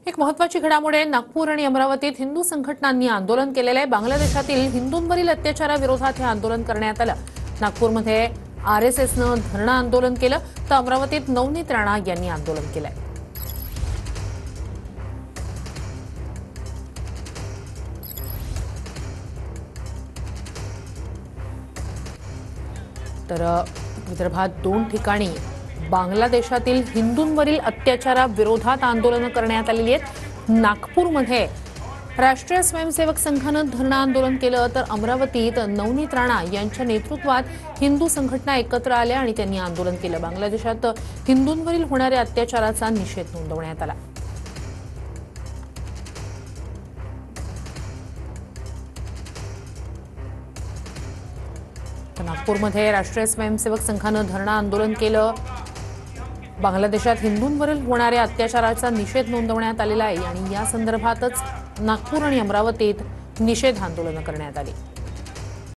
एक महत्त्वाची घडामोड आहे। नागपूर आणि अमरावतीत हिंदू संघटनांनी आंदोलन केलेलं आहे। बांगलादेशातील हिंदूंवरील अत्याचाराविरोधात हे आंदोलन करण्यात आलं। नागपूरमध्ये आरएसएसनं धरणं आंदोलन केलं, तर अमरावतीत नवनीत राणा यांनी आंदोलन केलंय। तर विदर्भात 2 ठिकाणी बांगलादेशातील हिंदूंवरील अत्याचाराविरोधात आंदोलन करण्यात आलेली आहेत। नागपूरमध्ये राष्ट्रीय स्वयंसेवक संघानं धरणं आंदोलन केलं, तर अमरावतीत नवनीत राणा यांच्या नेतृत्वात हिंदू संघटना एकत्र आल्या आणि त्यांनी आंदोलन केलं। बांगलादेशात हिंदूंवरील होणाऱ्या अत्याचाराचा निषेध नोंदवण्यात आला। नागपूरमध्ये राष्ट्रीय स्वयंसेवक संघानं धरणं आंदोलन केलं। बांगलादेशात हिंदूंवरील होणाऱ्या अत्याचाराचा निषेध नोंदवण्यात आलेला आहे आणि या संदर्भातच नागपूर आणि अमरावतीत निषेध आंदोलन करण्यात आली।